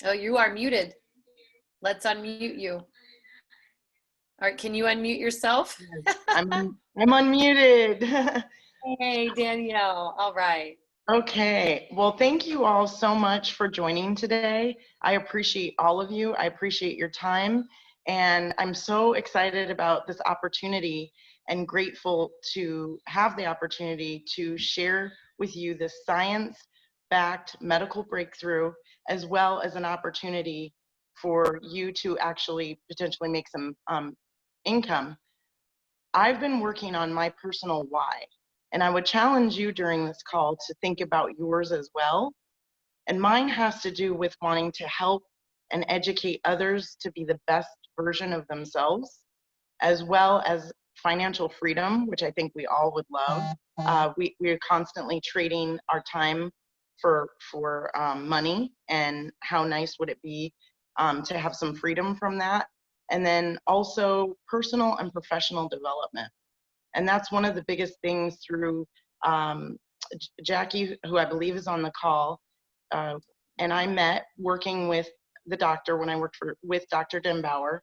Oh, you are muted. Let's unmute you. All right, can you unmute yourself? Yes, I'm unmuted. Hey, Danielle. All right. Okay, well, thank you all so much for joining today. I appreciate all of you. I appreciate your time, and I'm so excited about this opportunity and grateful to have the opportunity to share with you this science-backed medical breakthrough, as well as an opportunity for you to actually potentially make some income. I've been working on my personal why, and I would challenge you during this call to think about yours as well. And mine has to do with wanting to help and educate others to be the best version of themselves, as well as financial freedom, which I think we all would love. We're constantly trading our time for money, and how nice would it be to have some freedom from that? And then also personal and professional development. And that's one of the biggest things through Jackie, who I believe is on the call, and I met working with the doctor when I worked with Dr. Denbauer.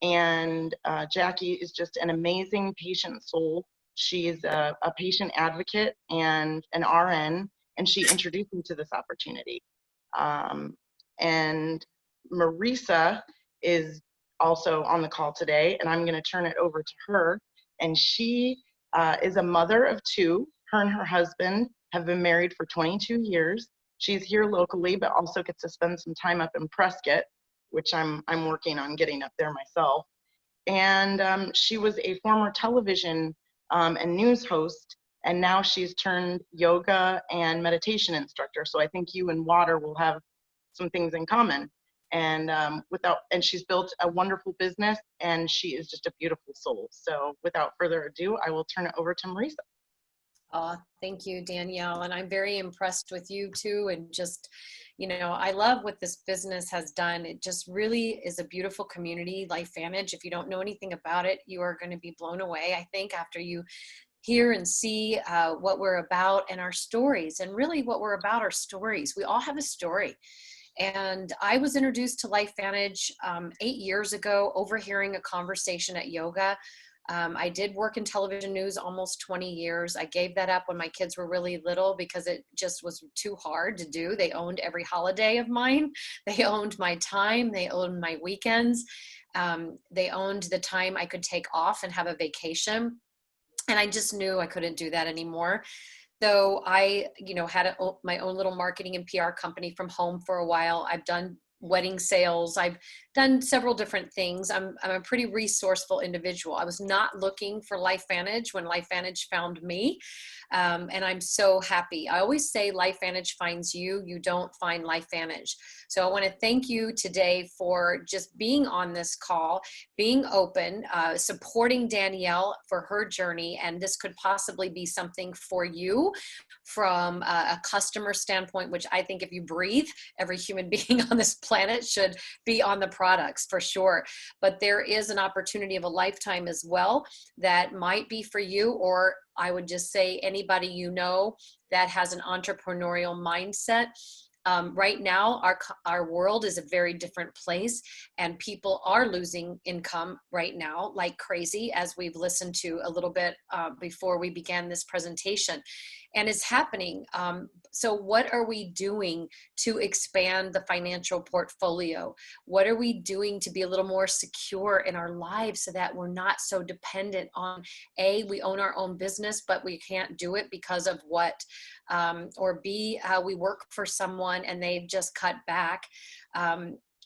And Jackie is just an amazing patient soul. She is a patient advocate and an RN, and she introduced me to this opportunity. And Marisa is also on the call today, and I'm going to turn it over to her. And she is a mother of two. Her and her husband have been married for 22 years. She's here locally, but also gets to spend some time up in Prescott, which I'm working on getting up there myself. And she was a former television and news host, and now she's turned yoga and meditation instructor. So I think you and water will have some things in common. And she's built a wonderful business, and she is just a beautiful soul. So without further ado, I will turn it over to Marisa. Oh, thank you, Danielle. And I'm very impressed with you too. And just, I love what this business has done. It just really is a beautiful community, LifeVantage. If you don't know anything about it, you are going to be blown away, I think, after you hear and see what we're about and our stories. And really what we're about are stories. We all have a story. And I was introduced to LifeVantage 8 years ago, overhearing a conversation at yoga. I did work in television news almost 20 years. I gave that up when my kids were really little because it just was too hard to do. They owned every holiday of mine. They owned my time. They owned my weekends. They owned the time I could take off and have a vacation. And I just knew I couldn't do that anymore. So I, had my own little marketing and PR company from home for a while. I've done wedding sales. I've done several different things. I'm a pretty resourceful individual. I was not looking for LifeVantage when LifeVantage found me. And I'm so happy. I always say LifeVantage finds you, you don't find LifeVantage. So I want to thank you today for just being on this call, being open, supporting Danielle for her journey. And this could possibly be something for you from a customer standpoint, which I think if you breathe, every human being on this planet should be on the products for sure. But there is an opportunity of a lifetime as well that might be for you, or I would just say anybody that has an entrepreneurial mindset. Right now, our world is a very different place, and people are losing income right now like crazy, as we've listened to a little bit before we began this presentation. And it's happening. So what are we doing to expand the financial portfolio? What are we doing to be a little more secure in our lives so that we're not so dependent on we own our own business, but we can't do it because of what, or B, we work for someone and they've just cut back.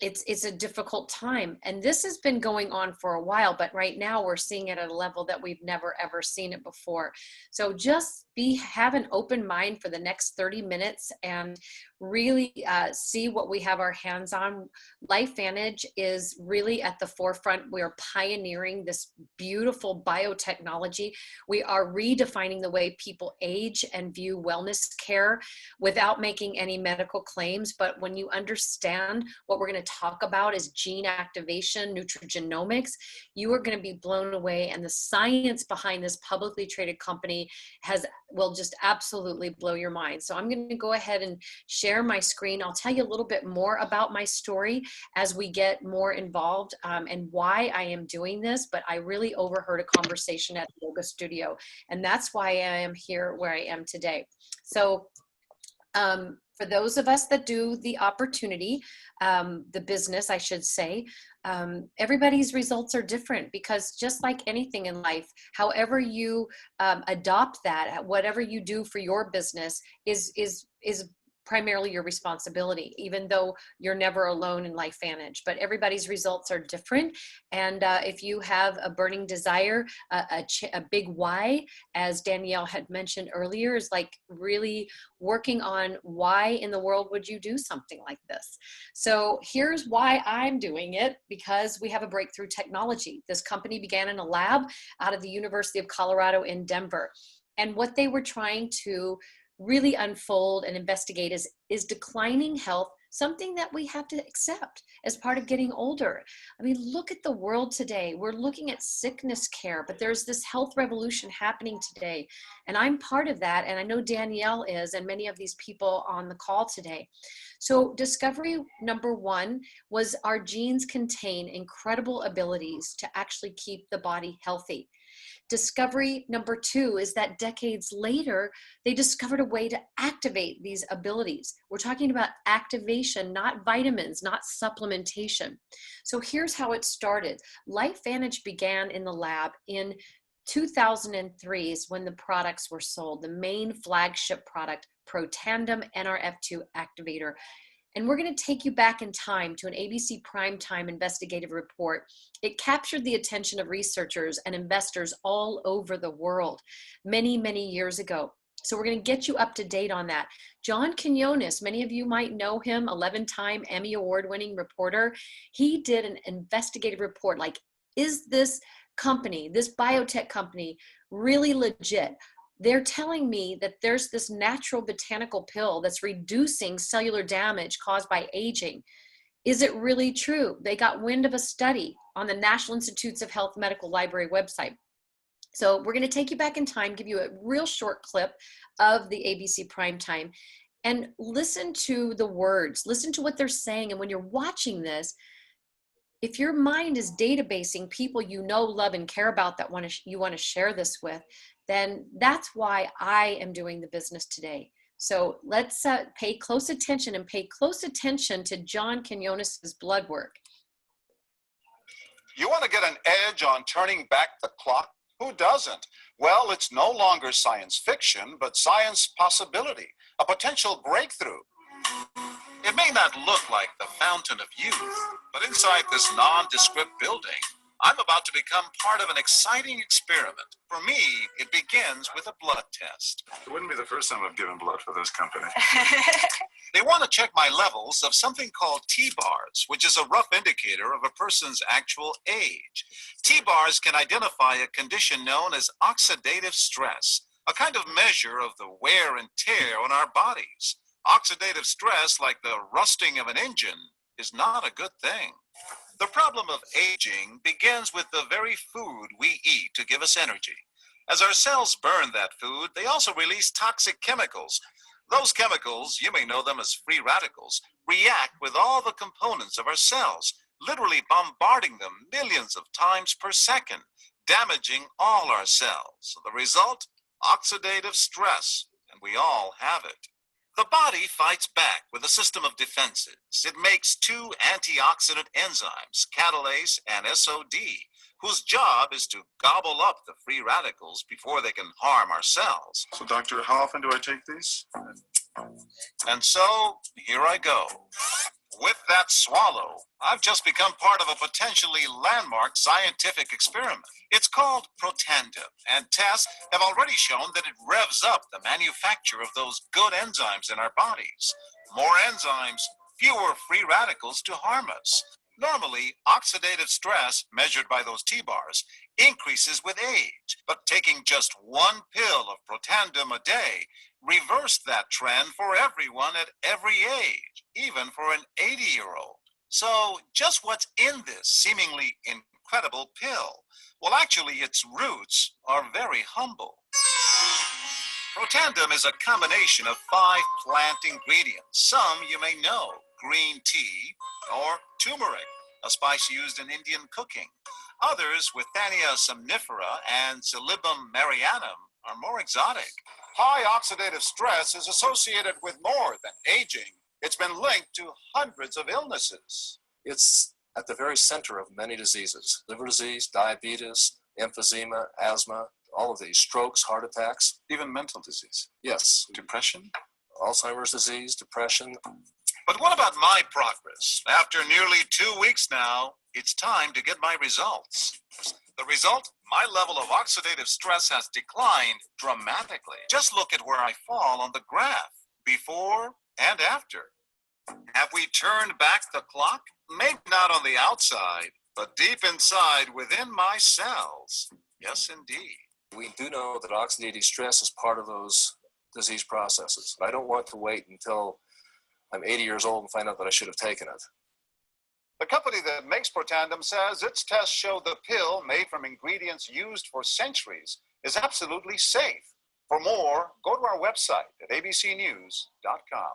It's a difficult time. And this has been going on for a while, but right now we're seeing it at a level that we've never, ever seen it before. So just have an open mind for the next 30 minutes and really see what we have our hands on. LifeVantage is really at the forefront. We are pioneering this beautiful biotechnology. We are redefining the way people age and view wellness care without making any medical claims. But when you understand what we're going to talk about is gene activation, nutrigenomics, you are going to be blown away. And the science behind this publicly traded company has will just absolutely blow your mind. So I'm going to go ahead and share my screen. I'll tell you a little bit more about my story as we get more involved, and why I am doing this. But I really overheard a conversation at the yoga studio, and that's why I am here where I am today. So for those of us that do the opportunity, the business, I should say, everybody's results are different, because just like anything in life, however you adopt that, whatever you do for your business is primarily your responsibility, even though you're never alone in LifeVantage. But everybody's results are different. And if you have a burning desire, a big why, as Danielle had mentioned earlier, is like really working on why in the world would you do something like this. So here's why I'm doing it, because we have a breakthrough technology. This company began in a lab out of the University of Colorado in Denver. And what they were trying to really unfold and investigate is declining health something that we have to accept as part of getting older? I mean, look at the world today. We're looking at sickness care, but there's this health revolution happening today. And I'm part of that. And I know Danielle is, and many of these people on the call today. So discovery number one was our genes contain incredible abilities to actually keep the body healthy. Discovery number two is that decades later, they discovered a way to activate these abilities. We're talking about activation, not vitamins, not supplementation. So here's how it started. LifeVantage began in the lab in 2003 is when the products were sold, the main flagship product, Protandim NRF2 Activator. And we're going to take you back in time to an ABC primetime investigative report. It captured the attention of researchers and investors all over the world many, many years ago. So we're going to get you up to date on that. John Quinones, many of you might know him, 11-time Emmy Award-winning reporter. He did an investigative report like, is this company, this biotech company, really legit? They're telling me that there's this natural botanical pill that's reducing cellular damage caused by aging. Is it really true? They got wind of a study on the National Institutes of Health Medical Library website. So we're going to take you back in time, give you a real short clip of the ABC primetime, and listen to the words, listen to what they're saying. And when you're watching this, if your mind is databasing people you know, love, and care about that you want to share this with, then that's why I am doing the business today. So let's pay close attention, and pay close attention to John Quinones' blood work. You want to get an edge on turning back the clock? Who doesn't? Well, it's no longer science fiction, but science possibility, a potential breakthrough. It may not look like the fountain of youth, but inside this nondescript building, I'm about to become part of an exciting experiment. For me, it begins with a blood test. It wouldn't be the first time I've given blood for this company. They want to check my levels of something called T-bars, which is a rough indicator of a person's actual age. T-bars can identify a condition known as oxidative stress, a kind of measure of the wear and tear on our bodies. Oxidative stress, like the rusting of an engine, is not a good thing. The problem of aging begins with the very food we eat to give us energy. As our cells burn that food, they also release toxic chemicals. Those chemicals, you may know them as free radicals, react with all the components of our cells, literally bombarding them millions of times per second, damaging all our cells. The result? Oxidative stress, and we all have it. The body fights back with a system of defenses. It makes two antioxidant enzymes, catalase and SOD, whose job is to gobble up the free radicals before they can harm our cells. So, doctor, how often do I take these? And so, here I go. With that swallow, I've just become part of a potentially landmark scientific experiment. It's called Protandim, and tests have already shown that it revs up the manufacture of those good enzymes in our bodies. More enzymes, fewer free radicals to harm us. Normally, oxidative stress, measured by those T-bars, increases with age, but taking just one pill of Protandim a day reversed that trend for everyone at every age, even for an 80-year-old. So just what's in this seemingly incredible pill? Well, actually, its roots are very humble. Protandem is a combination of 5 plant ingredients. Some you may know: green tea or turmeric, a spice used in Indian cooking. Others, Withania somnifera and Silybum marianum, are more exotic. High oxidative stress is associated with more than aging. It's been linked to hundreds of illnesses. It's at the very center of many diseases: liver disease, diabetes, emphysema, asthma, all of these, strokes, heart attacks. Even mental disease. Yes, Depression? Alzheimer's disease, depression. But what about my progress? After nearly 2 weeks now, it's time to get my results. The result? My level of oxidative stress has declined dramatically. Just look at where I fall on the graph, before and after. Have we turned back the clock? Maybe not on the outside, but deep inside within my cells. Yes, indeed. We do know that oxidative stress is part of those disease processes. I don't want to wait until I'm 80 years old and find out that I should have taken it. The company that makes Protandem says its tests show the pill, made from ingredients used for centuries, is absolutely safe. For more, go to our website at abcnews.com.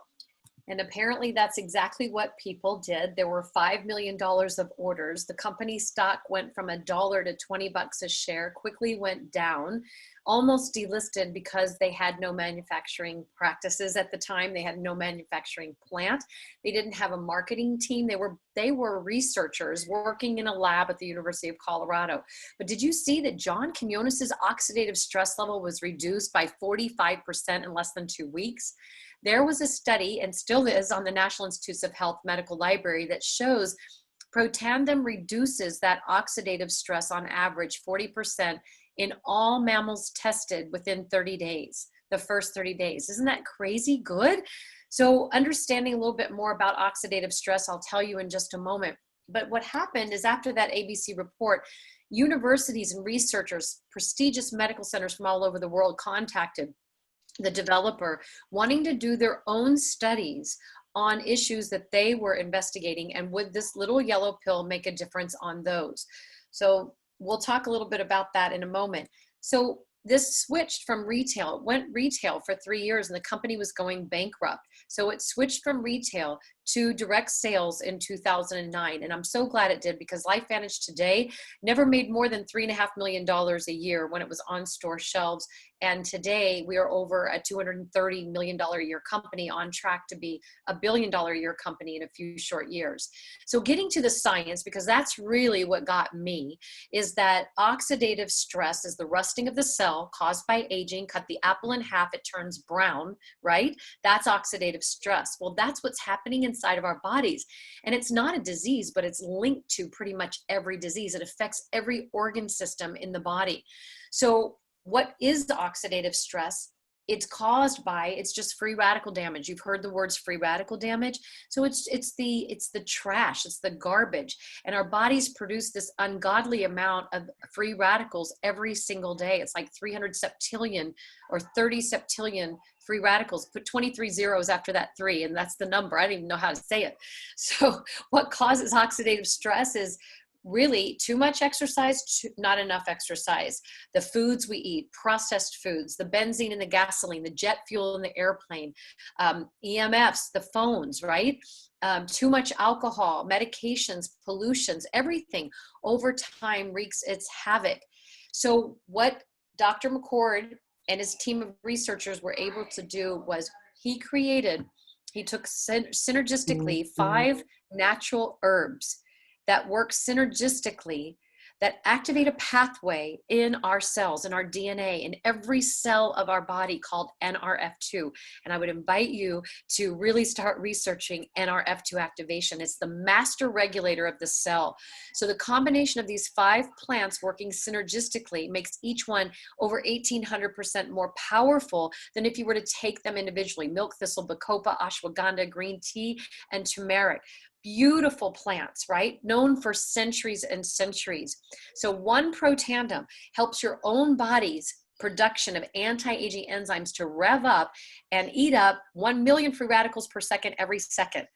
And apparently that's exactly what people did. There were $5 million of orders. The company stock went from $1 to $20 a share, quickly went down, almost delisted because they had no manufacturing practices at the time. They had no manufacturing plant. They didn't have a marketing team. They were researchers working in a lab at the University of Colorado. But did you see that John Quinones's oxidative stress level was reduced by 45% in less than 2 weeks? There was a study, and still is, on the National Institutes of Health Medical Library that shows Protandem reduces that oxidative stress on average 40% in all mammals tested within 30 days, the first 30 days. Isn't that crazy good? So understanding a little bit more about oxidative stress, I'll tell you in just a moment. But what happened is, after that ABC report, universities and researchers, prestigious medical centers from all over the world contacted the developer, wanting to do their own studies on issues that they were investigating, and would this little yellow pill make a difference on those? So we'll talk a little bit about that in a moment. So this switched from retail. It went retail for 3 years and the company was going bankrupt. So it switched from retail to direct sales in 2009. And I'm so glad it did, because LifeVantage today never made more than $3.5 million a year when it was on store shelves. And today we are over a $230 million a year company, on track to be a $1 billion a year company in a few short years. So getting to the science, because that's really what got me, is that oxidative stress is the rusting of the cell caused by aging. Cut the apple in half, it turns brown, right? That's oxidative stress. Well, that's what's happening inside of our bodies. And it's not a disease, but it's linked to pretty much every disease. It affects every organ system in the body. So what is the oxidative stress? It's caused by, it's just free radical damage. You've heard the words free radical damage. So it's the trash, it's the garbage. And our bodies produce this ungodly amount of free radicals every single day. It's like 300 septillion or 30 septillion free radicals. Put 23 zeros after that 3, and that's the number. I don't even know how to say it. So what causes oxidative stress is really too much exercise, not enough exercise, the foods we eat, processed foods, the benzene and the gasoline, the jet fuel in the airplane, EMFs, the phones, right? Too much alcohol, medications, pollutions, everything over time wreaks its havoc. So what Dr. McCord and his team of researchers were able to do was he took synergistically 5 natural herbs that work synergistically, that activate a pathway in our cells, in our DNA, in every cell of our body, called NRF2. And I would invite you to really start researching NRF2 activation. It's the master regulator of the cell. So the combination of these 5 plants working synergistically makes each one over 1,800% more powerful than if you were to take them individually. Milk thistle, bacopa, ashwagandha, green tea, and turmeric. Beautiful plants, right? Known for centuries and centuries. So one Protandem helps your own body's production of anti-aging enzymes to rev up and eat up 1 million free radicals per second every second.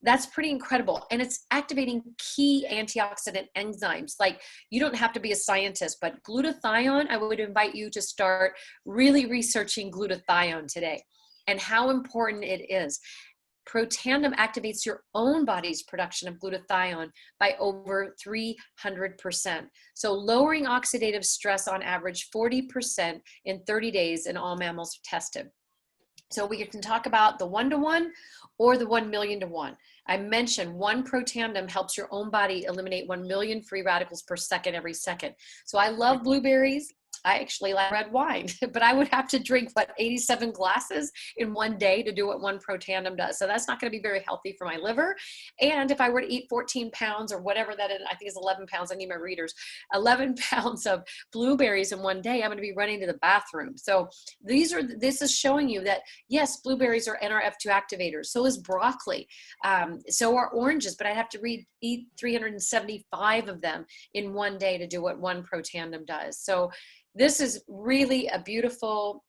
That's pretty incredible. And it's activating key antioxidant enzymes. Like, you don't have to be a scientist, but glutathione, I would invite you to start really researching glutathione today and how important it is. Protandim activates your own body's production of glutathione by over 300%. So lowering oxidative stress on average 40% in 30 days in all mammals tested. So we can talk about the 1-to-1 or the 1,000,000 to 1. I mentioned one protandim helps your own body eliminate 1 million free radicals per second every second. So I love blueberries. I actually like red wine, but I would have to drink, 87 glasses in one day to do what one protandim does. So that's not going to be very healthy for my liver. And if I were to eat 14 pounds or whatever that is, I think it's 11 pounds, I need my readers, 11 pounds of blueberries in one day, I'm going to be running to the bathroom. So this is showing you that, yes, blueberries are NRF2 activators. So is broccoli. So are oranges, but I'd have to eat 375 of them in one day to do what one protandim does. So this is really a beautiful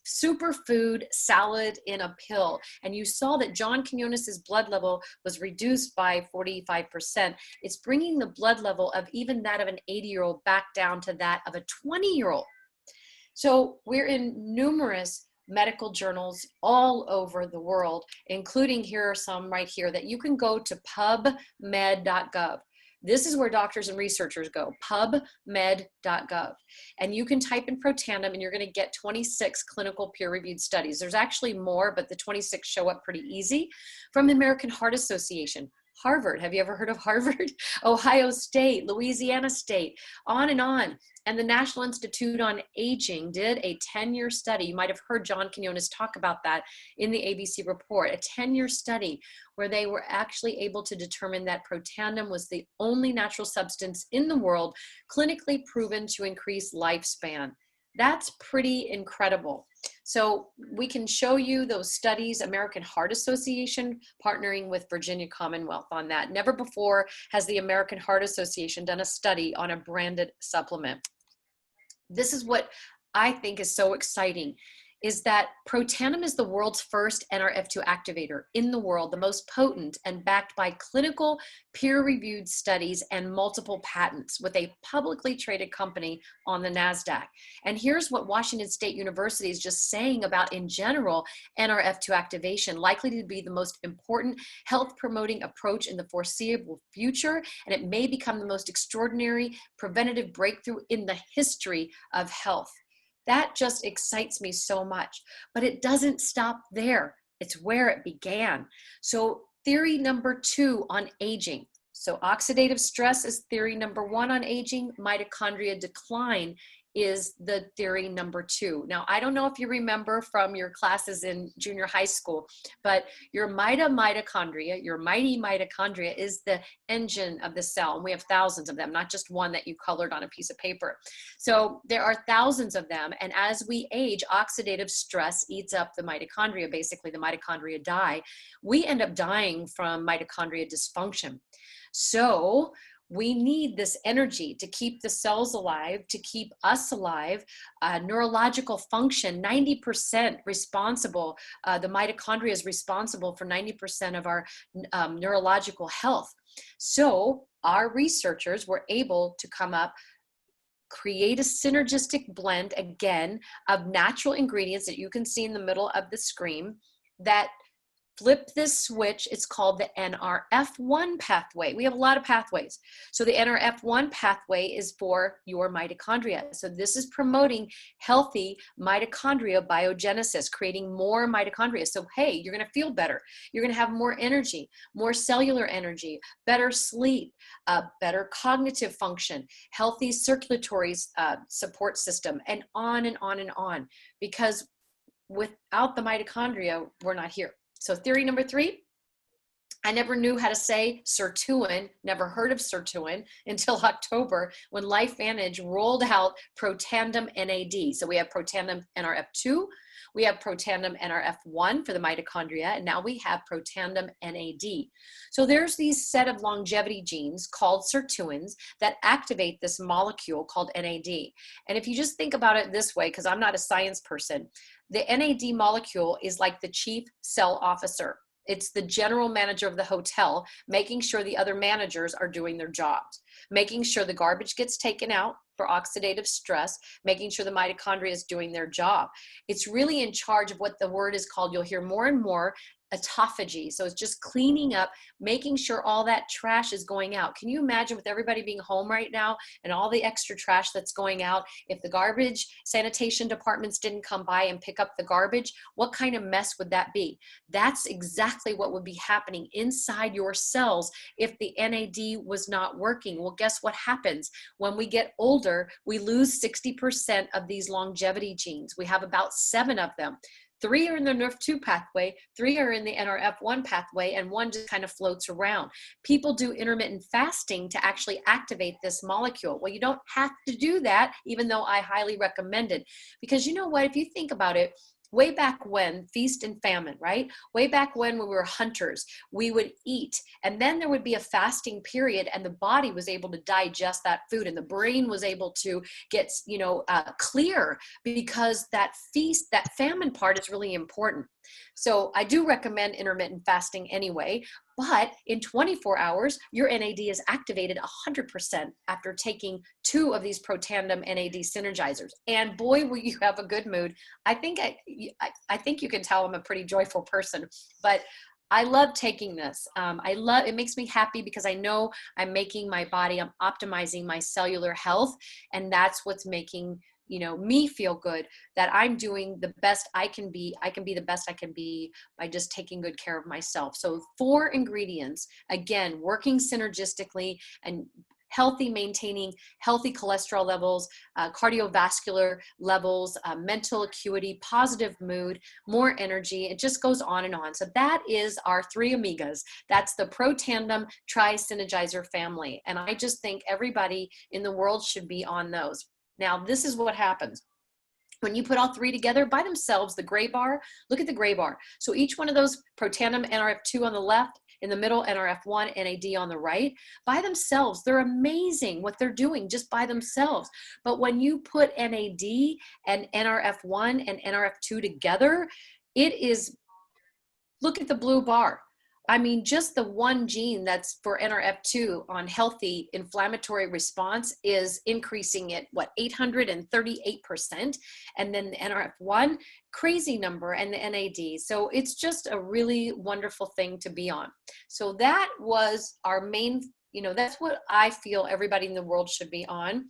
superfood salad in a pill. And you saw that John Quinones's blood level was reduced by 45%. It's bringing the blood level of even that of an 80-year-old back down to that of a 20-year-old. So we're in numerous medical journals all over the world, including, here are some right here that you can go to pubmed.gov. This is where doctors and researchers go, pubmed.gov. And you can type in protandim and you're going to get 26 clinical peer-reviewed studies. There's actually more, but the 26 show up pretty easy. From the American Heart Association, Harvard, have you ever heard of Harvard? Ohio State, Louisiana State, on and on. And the National Institute on Aging did a 10-year study. You might have heard John Quinones talk about that in the ABC report, a 10-year study where they were actually able to determine that protandim was the only natural substance in the world clinically proven to increase lifespan. That's pretty incredible. So we can show you those studies, American Heart Association partnering with Virginia Commonwealth on that. Never before has the American Heart Association done a study on a branded supplement. This is what I think is so exciting, is that protandim is the world's first NRF2 activator in the world, the most potent and backed by clinical peer-reviewed studies and multiple patents with a publicly traded company on the NASDAQ. And here's what Washington State University is just saying about, in general, NRF2 activation, likely to be the most important health-promoting approach in the foreseeable future, and it may become the most extraordinary preventative breakthrough in the history of health. That just excites me so much, but it doesn't stop there. It's where it began. So theory number 2 on aging. So oxidative stress is theory number 1 on aging. Mitochondrial decline is the theory number 2. Now, I don't know if you remember from your classes in junior high school, but your mitochondria, your mighty mitochondria, is the engine of the cell. And we have thousands of them, not just one that you colored on a piece of paper. So there are thousands of them. And as we age, oxidative stress eats up the mitochondria. Basically, the mitochondria die. We end up dying from mitochondria dysfunction. So we need this energy to keep the cells alive, to keep us alive. Neurological function, 90% responsible. The mitochondria is responsible for 90% of our neurological health. So our researchers were able to come up, create a synergistic blend, again, of natural ingredients that you can see in the middle of the screen that flip this switch. It's called the NRF1 pathway. We have a lot of pathways. So the NRF1 pathway is for your mitochondria. So this is promoting healthy mitochondria biogenesis, creating more mitochondria. So hey, you're going to feel better. You're going to have more energy, more cellular energy, better sleep, better cognitive function, healthy circulatory support system, and on and on and on. Because without the mitochondria, we're not here. So theory number 3, I never knew how to say Sirtuin, never heard of Sirtuin until October when LifeVantage rolled out protandim NAD. So we have protandim NRF2, we have protandim NRF1 for the mitochondria, and now we have protandim NAD. So there's these set of longevity genes called sirtuins that activate this molecule called NAD. And if you just think about it this way, because I'm not a science person, the NAD molecule is like the chief cell officer. It's the general manager of the hotel, making sure the other managers are doing their jobs, making sure the garbage gets taken out for oxidative stress, making sure the mitochondria is doing their job. It's really in charge of what the word is called. You'll hear more and more autophagy. So it's just cleaning up, making sure all that trash is going out. Can you imagine with everybody being home right now and all the extra trash that's going out, if the garbage sanitation departments didn't come by and pick up the garbage, what kind of mess would that be? That's exactly what would be happening inside your cells if the NAD was not working. Well, guess what happens? When we get older, we lose 60% of these longevity genes. We have about 7 of them. 3 are in the NRF2 pathway, 3 are in the NRF1 pathway, and 1 just kind of floats around. People do intermittent fasting to actually activate this molecule. Well, you don't have to do that, even though I highly recommend it. Because you know what, if you think about it, way back when, feast and famine, right? Way back when we were hunters, we would eat, and then there would be a fasting period, and the body was able to digest that food, and the brain was able to get, clear, because that feast, that famine part is really important. So I do recommend intermittent fasting anyway, but in 24 hours, your NAD is activated 100% after taking 2 of these Protandim NAD synergizers. And boy, will you have a good mood. I think you can tell I'm a pretty joyful person, but I love taking this. It makes me happy because I know I'm making my body, I'm optimizing my cellular health, and that's what's making me feel good, that I'm doing the best I can be. I can be the best I can be by just taking good care of myself. So 4 ingredients, again, working synergistically and healthy, maintaining healthy cholesterol levels, cardiovascular levels, mental acuity, positive mood, more energy. It just goes on and on. So that is our 3 omegas. That's the Protandim Tri-Synergizer family. And I just think everybody in the world should be on those. Now, this is what happens. When you put all 3 together by themselves, the gray bar, look at the gray bar. So each one of those Protandim NRF2 on the left, in the middle, NRF1, NAD on the right, by themselves, they're amazing what they're doing just by themselves. But when you put NAD and NRF1 and NRF2 together, it is, look at the blue bar. I mean, just the one gene that's for NRF2 on healthy inflammatory response is increasing it, 838%. And then the NRF1, crazy number, and the NAD. So it's just a really wonderful thing to be on. So that was our main, that's what I feel everybody in the world should be on.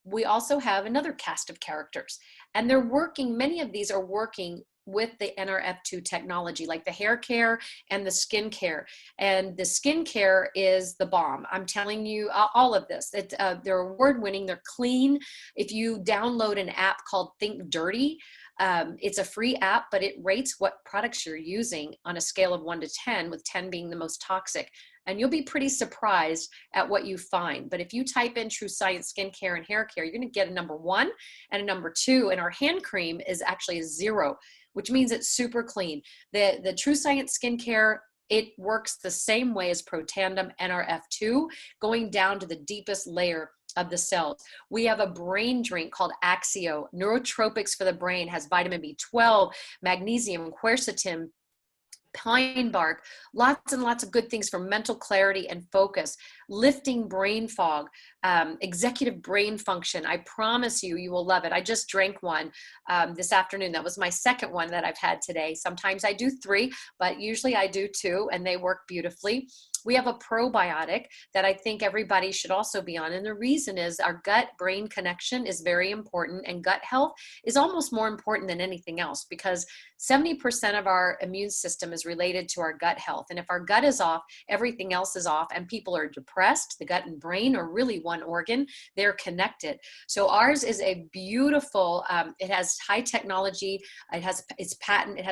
We also have another cast of characters, and they're working, many of these are working with the NRF2 technology, like the hair care and the skin care. And the skin care is the bomb. I'm telling you all of this. They're award-winning, they're clean. If you download an app called Think Dirty, it's a free app, but it rates what products you're using on a scale of 1 to 10, with 10 being the most toxic. And you'll be pretty surprised at what you find. But if you type in True Science skincare and hair care, you're going to get a number 1 and a number 2. And our hand cream is actually a 0, which means it's super clean. The True Science skincare, it works the same way as Protandim NRF2, going down to the deepest layer of the cells. We have a brain drink called Axio, neurotropics for the brain, has vitamin B12, magnesium, quercetin, pine bark, lots and lots of good things for mental clarity and focus, lifting brain fog, executive brain function. I promise you, you will love it. I just drank one this afternoon. That was my second one that I've had today. Sometimes I do 3, but usually I do 2, and they work beautifully. We have a probiotic that I think everybody should also be on. And the reason is our gut-brain connection is very important, and gut health is almost more important than anything else, because 70% of our immune system is related to our gut health. And if our gut is off, everything else is off, and people are depressed. The gut and brain are really one organ. They're connected. So ours is a beautiful, it has high technology. It has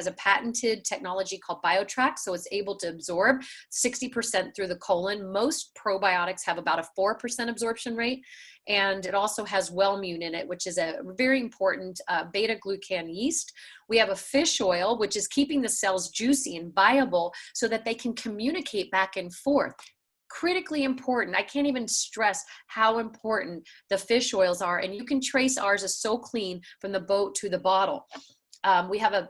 a patented technology called BioTrack. So it's able to absorb 60% through the colon. Most probiotics have about a 4% absorption rate. And it also has Wellmune in it, which is a very important beta-glucan yeast. We have a fish oil, which is keeping the cells juicy and viable so that they can communicate back and forth. Critically important. I can't even stress how important the fish oils are. And you can trace ours is so clean from the boat to the bottle. We have a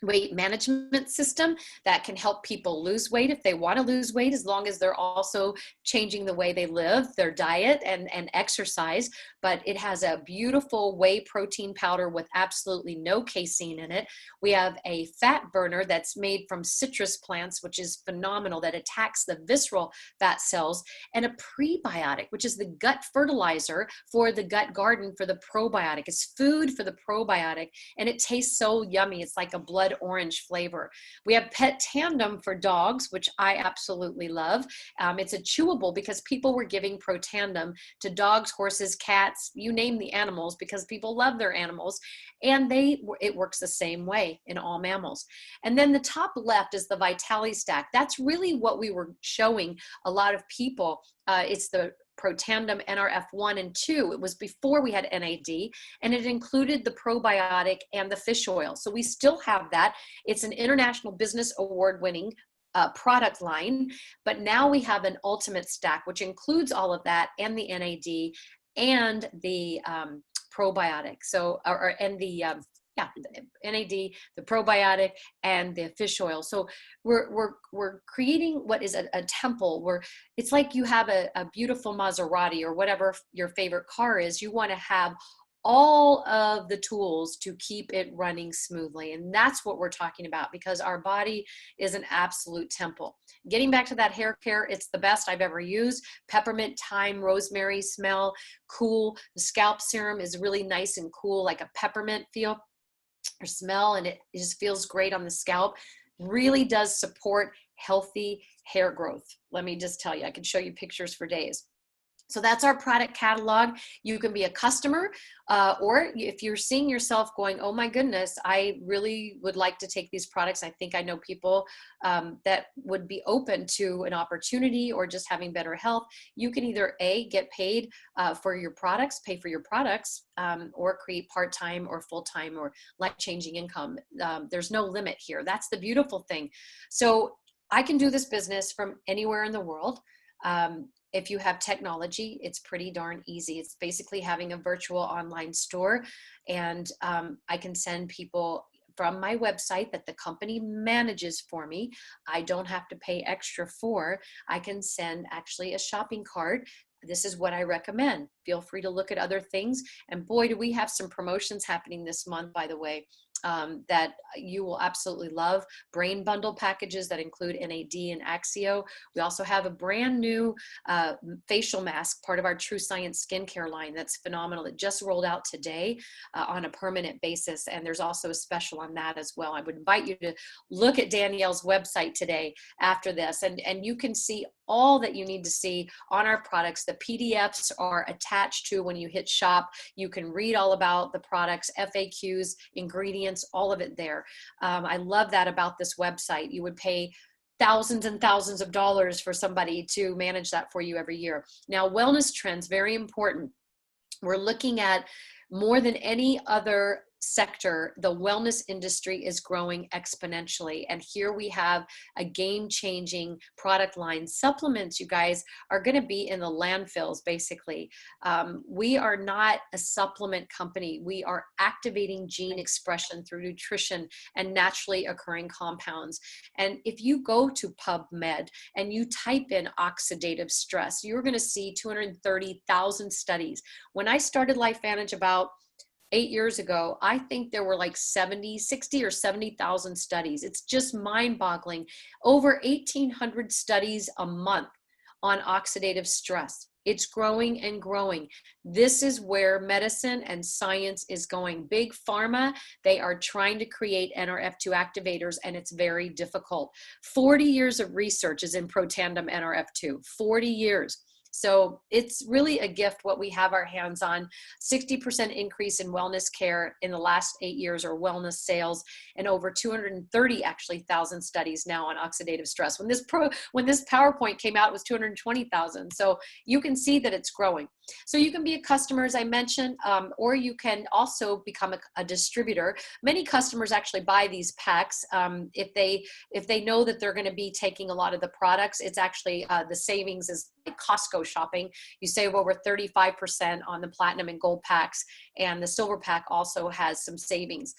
weight management system that can help people lose weight if they want to lose weight, as long as they're also changing the way they live, their diet and exercise. But it has a beautiful whey protein powder with absolutely no casein in it. We have a fat burner that's made from citrus plants, which is phenomenal, that attacks the visceral fat cells, and a prebiotic, which is the gut fertilizer for the gut garden for the probiotic. It's food for the probiotic, and it tastes so yummy. It's like a blood orange flavor. We have Pet Tandem for dogs, which I absolutely love. It's a chewable because people were giving Protandem to dogs, horses, cats, you name the animals, because people love their animals, and it works the same way in all mammals. And then the top left is the Vitality Stack. That's really what we were showing a lot of people. It's the Protandem NRF1 and 2. It was before we had NAD, and it included the probiotic and the fish oil. So we still have that. It's an International Business Award winning product line, but now we have an ultimate stack, which includes all of that and the NAD and the probiotic. So, and the NAD, the probiotic, and the fish oil. So we're creating what is a temple where it's like you have a beautiful Maserati or whatever your favorite car is. You want to have all of the tools to keep it running smoothly. And that's what we're talking about, because our body is an absolute temple. Getting back to that hair care, it's the best I've ever used. Peppermint, thyme, rosemary smell, cool. The scalp serum is really nice and cool, like a peppermint feel or smell, and it just feels great on the scalp. Really does support healthy hair growth. Let me just tell you, I can show you pictures for days. So that's our product catalog. You can be a customer, or if you're seeing yourself going, oh my goodness, I really would like to take these products. I think I know people that would be open to an opportunity or just having better health. You can either get paid for your products, pay for your products, or create part-time or full-time or life-changing income. There's no limit here. That's the beautiful thing. So I can do this business from anywhere in the world. If you have technology, it's pretty darn easy. It's basically having a virtual online store, and I can send people from my website that the company manages for me. I don't have to pay extra for. I can send actually a shopping cart. This is what I recommend. Feel free to look at other things. And boy, do we have some promotions happening this month, by the way. That you will absolutely love. Brain bundle packages that include NAD and Axio. We also have a brand new facial mask, part of our True Science skincare line. That's phenomenal. It just rolled out today on a permanent basis. And there's also a special on that as well. I would invite you to look at Danielle's website today after this, and you can see all that you need to see on our products. The PDFs are attached to when you hit shop. You can read all about the products, FAQs, ingredients, all of it there. I love that about this website. You would pay thousands and thousands of dollars for somebody to manage that for you every year. Now, wellness trends, very important. We're looking at more than any other sector, the wellness industry is growing exponentially. And here we have a game-changing product line. Supplements, you guys, are going to be in the landfills, basically. We are not a supplement company. We are activating gene expression through nutrition and naturally occurring compounds. And if you go to PubMed and you type in oxidative stress, you're going to see 230,000 studies. When I started LifeVantage about 8 years ago, I think there were like 60 or 70,000 studies. It's just mind-boggling. Over 1,800 studies a month on oxidative stress. It's growing and growing. This is where medicine and science is going. Big pharma, they are trying to create NRF2 activators, and it's very difficult. 40 years of research is in Protandem NRF2, 40 years. So it's really a gift what we have our hands on. 60% increase in wellness care in the last 8 years, or wellness sales, and over 230,000 studies now on oxidative stress. When this PowerPoint came out, it was 220,000. So you can see that it's growing. So you can be a customer, as I mentioned, or you can also become a distributor. Many customers actually buy these packs if they know that they're going to be taking a lot of the products. It's actually the savings is like Costco shopping. You save over 35% on the platinum and gold packs, and the silver pack also has some savings.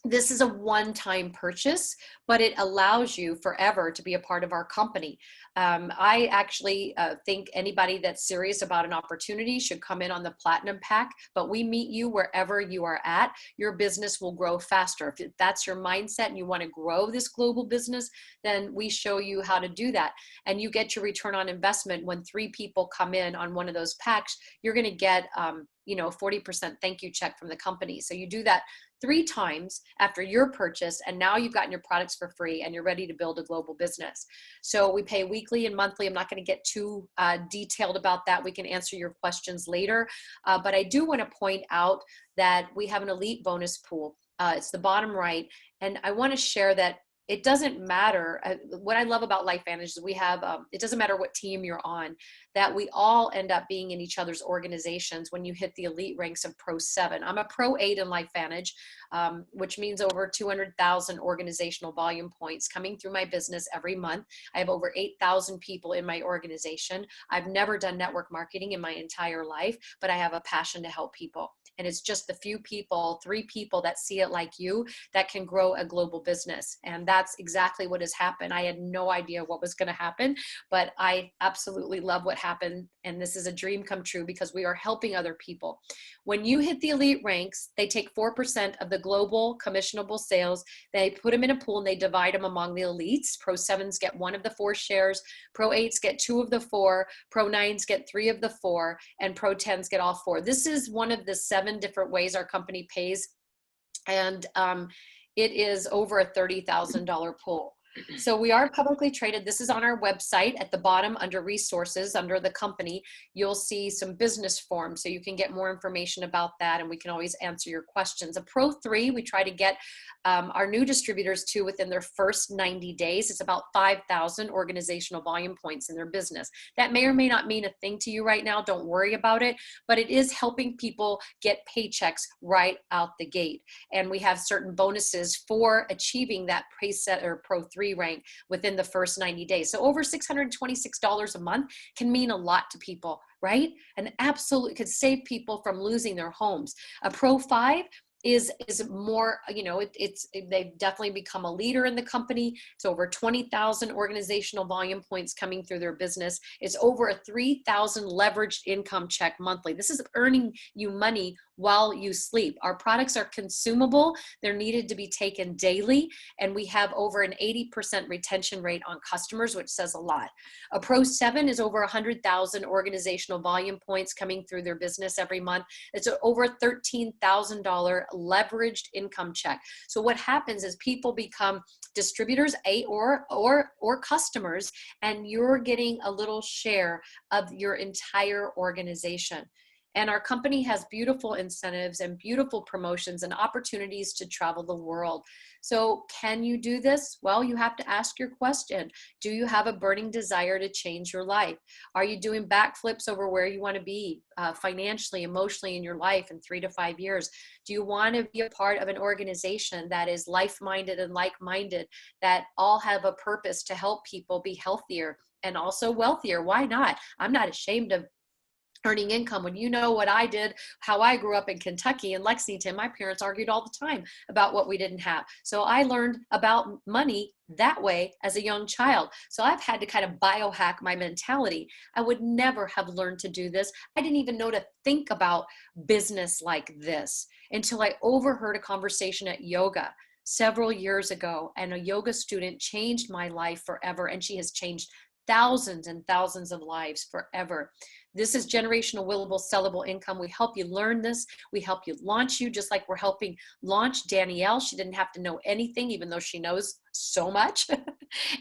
this is a one-time purchase, but it allows you forever to be a part of our company. I actually think anybody that's serious about an opportunity should come in on the Platinum Pack, but we meet you wherever you are at. Your business will grow faster. If that's your mindset and you want to grow this global business, then we show you how to do that. And you get your return on investment when 3 people come in on one of those packs. You're going to get 40% thank you check from the company. So you do that 3 times after your purchase, and now you've gotten your products for free and you're ready to build a global business. So we pay weekly and monthly. I'm not going to get too detailed about that. We can answer your questions later. But I do want to point out that we have an elite bonus pool. It's the bottom right. And I want to share that it doesn't matter. What I love about LifeVantage is we have, it doesn't matter what team you're on, that we all end up being in each other's organizations when you hit the elite ranks of Pro 7. I'm a Pro 8 in LifeVantage, which means over 200,000 organizational volume points coming through my business every month. I have over 8,000 people in my organization. I've never done network marketing in my entire life, but I have a passion to help people. And it's just the few people, 3 people that see it like you that can grow a global business. And that's exactly what has happened. I had no idea what was going to happen, but I absolutely love what happened. And this is a dream come true because we are helping other people. When you hit the elite ranks, they take 4% of the global commissionable sales. They put them in a pool and they divide them among the elites. Pro 7s get 1 of the 4 shares. Pro 8s get 2 of the 4. Pro 9s get 3 of the 4. And Pro 10s get all 4. This is one of the 7 different ways our company pays. And it is over a $30,000 pool. So we are publicly traded. This is on our website at the bottom under resources, under the company. You'll see some business forms so you can get more information about that, and we can always answer your questions. A Pro 3, we try to get our new distributors to within their first 90 days. It's about 5,000 organizational volume points in their business. That may or may not mean a thing to you right now. Don't worry about it, but it is helping people get paychecks right out the gate. And we have certain bonuses for achieving that preset or Pro 3 rank within the first 90 days. So over $626 a month can mean a lot to people, right? And absolutely could save people from losing their homes. A Pro 5 is more, they've definitely become a leader in the company. It's over 20,000 organizational volume points coming through their business. It's over a 3,000 leveraged income check monthly. This is earning you money while you sleep. Our products are consumable. They're needed to be taken daily. And we have over an 80% retention rate on customers, which says a lot. A Pro 7 is over 100,000 organizational volume points coming through their business every month. It's over a $13,000 leveraged income check. So what happens is people become distributors or customers, and you're getting a little share of your entire organization. And our company has beautiful incentives and beautiful promotions and opportunities to travel the world. So can you do this? Well, you have to ask your question. Do you have a burning desire to change your life? Are you doing backflips over where you want to be financially, emotionally in your life in 3 to 5 years? Do you want to be a part of an organization that is life-minded and like-minded, that all have a purpose to help people be healthier and also wealthier? Why not? I'm not ashamed of earning income. When you know what I did, how I grew up in Kentucky and Lexington, my parents argued all the time about what we didn't have. So I learned about money that way as a young child. So I've had to kind of biohack my mentality. I would never have learned to do this. I didn't even know to think about business like this until I overheard a conversation at yoga several years ago, and a yoga student changed my life forever, and she has changed thousands and thousands of lives forever. This is generational willable sellable income. We help you learn this. We help you launch you, just like we're helping launch Danielle. She didn't have to know anything, even though she knows so much.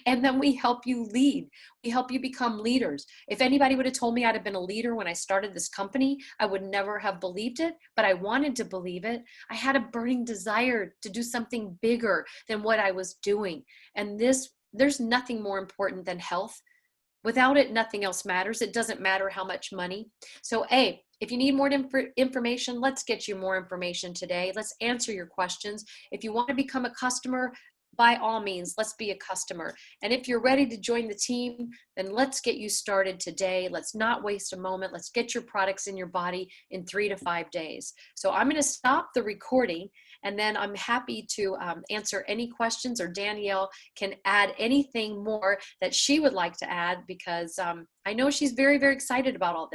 And then we help you lead. We help you become leaders. If anybody would have told me I'd have been a leader when I started this company, I would never have believed it, but I wanted to believe it. I had a burning desire to do something bigger than what I was doing. And there's nothing more important than health. Without it, nothing else matters. It doesn't matter how much money. So if you need more information, let's get you more information today. Let's answer your questions. If you want to become a customer, by all means, let's be a customer. And if you're ready to join the team, then let's get you started today. Let's not waste a moment. Let's get your products in your body in 3 to 5 days. So I'm going to stop the recording, and then I'm happy to answer any questions, or Danielle can add anything more that she would like to add, because I know she's very, very excited about all this.